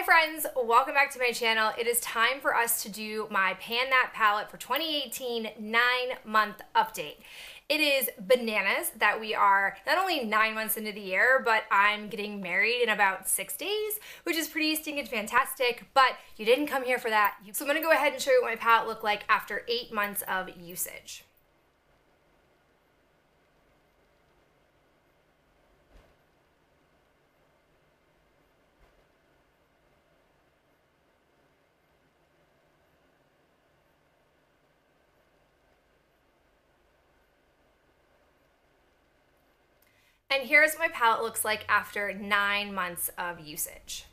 Hi friends, welcome back to my channel. It is time for us to do my Pan That palette for 2018 9-month update. It is bananas that we are not only 9 months into the year, but I'm getting married in about 6 days, which is pretty stinking fantastic, but you didn't come here for that. So I'm gonna go ahead and show you what my palette looked like after 8 months of usage. And here's what my palette looks like after 9 months of usage.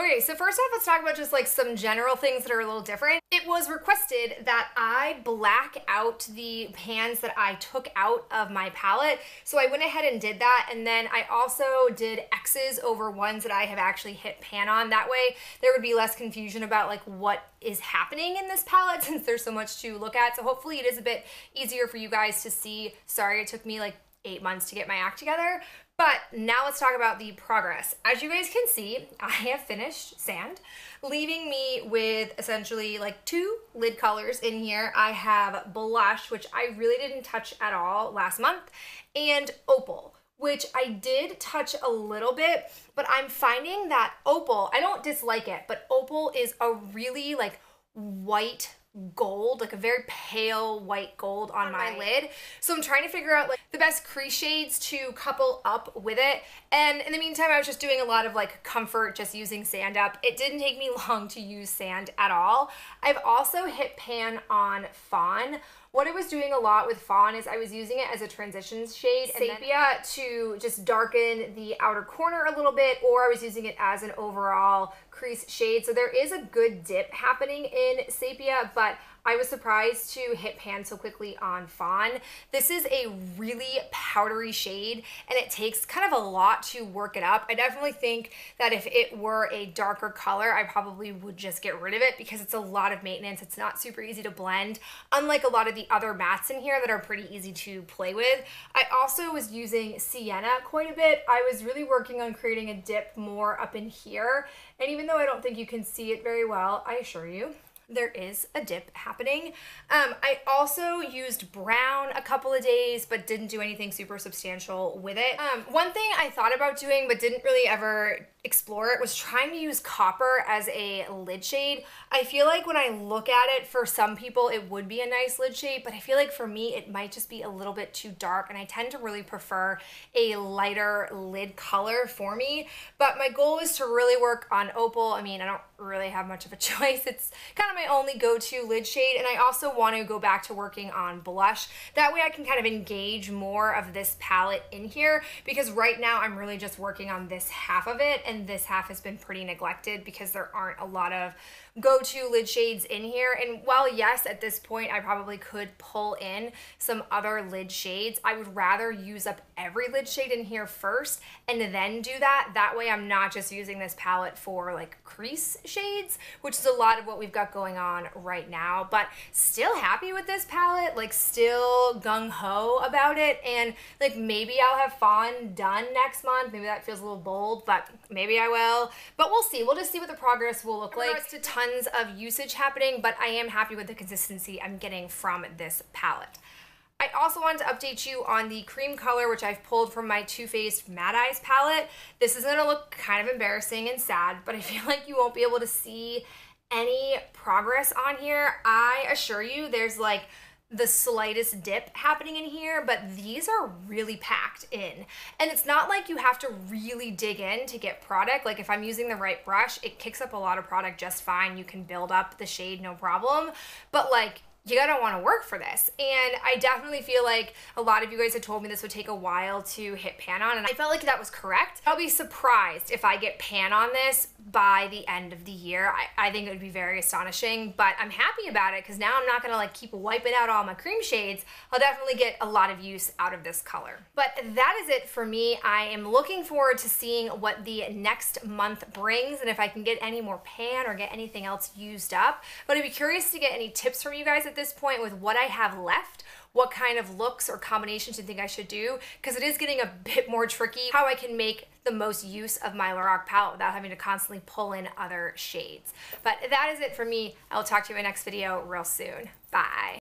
Okay, so first off, let's talk about just like some general things that are a little different. It was requested that I black out the pans that I took out of my palette. So I went ahead and did that. And then I also did X's over ones that I have actually hit pan on. That way there would be less confusion about like what is happening in this palette since there's so much to look at. So hopefully it is a bit easier for you guys to see. Sorry, it took me like 8 months to get my act together. But now let's talk about the progress. As you guys can see, I have finished sand, leaving me with essentially like 2 lid colors in here. I have blush, which I really didn't touch at all last month, and opal, which I did touch a little bit, but I'm finding that opal, I don't dislike it, but opal is a really like white gold, like a very pale white gold on my lid. So I'm trying to figure out like the best crease shades to couple up with it. And in the meantime, I was just doing a lot of like comfort, just using sand up. It didn't take me long to use sand at all. I've also hit pan on fawn. What I was doing a lot with fawn is I was using it as a transition shade, sepia, to just darken the outer corner a little bit, or I was using it as an overall crease shade. So there is a good dip happening in sepia, but I was surprised to hit pan so quickly on fawn. This is a really powdery shade and it takes kind of a lot to work it up. I definitely think that if it were a darker color, I probably would just get rid of it because it's a lot of maintenance. It's not super easy to blend, unlike a lot of the other mattes in here that are pretty easy to play with. I also was using sienna quite a bit. I was really working on creating a dip more up in here. And even though I don't think you can see it very well, I assure you, there is a dip happening. I also used brown a couple of days, but didn't do anything super substantial with it. One thing I thought about doing, but didn't really ever explore it, was trying to use copper as a lid shade. I feel like when I look at it, for some people, it would be a nice lid shade, but I feel like for me, it might just be a little bit too dark, and I tend to really prefer a lighter lid color for me. But my goal is to really work on opal. I mean, I don't really have much of a choice. It's kind of my only go-to lid shade, and I also want to go back to working on blush. That way I can kind of engage more of this palette in here, because right now I'm really just working on this half of it, and this half has been pretty neglected because there aren't a lot of go-to lid shades in here. And while yes, at this point I probably could pull in some other lid shades, I would rather use up every lid shade in here first and then do that. That way I'm not just using this palette for like crease shades, which is a lot of what we've got going on right now. But still happy with this palette, like still gung-ho about it, and like maybe I'll have fawn done next month. Maybe that feels a little bold, but maybe I will. But we'll see. We'll just see what the progress will look like. To tons of usage happening, but I am happy with the consistency I'm getting from this palette. I also wanted to update you on the cream color, which I've pulled from my Too Faced Mad Eyes palette. This is gonna look kind of embarrassing and sad, but I feel like you won't be able to see any progress on here. I assure you there's like the slightest dip happening in here, but these are really packed in. And it's not like you have to really dig in to get product. Like if I'm using the right brush, it kicks up a lot of product just fine. You can build up the shade, no problem. But like, you gotta want to work for this. And I definitely feel like a lot of you guys had told me this would take a while to hit pan on, and I felt like that was correct. I'll be surprised if I get pan on this by the end of the year. I think it would be very astonishing, but I'm happy about it because now I'm not gonna like keep wiping out all my cream shades. I'll definitely get a lot of use out of this color. But that is it for me. I am looking forward to seeing what the next month brings and if I can get any more pan or get anything else used up. But I'd be curious to get any tips from you guys at this point with what I have left. What kind of looks or combinations you think I should do, because it is getting a bit more tricky how I can make the most use of my Lorac palette without having to constantly pull in other shades. But that is it for me. I will talk to you in my next video real soon. Bye.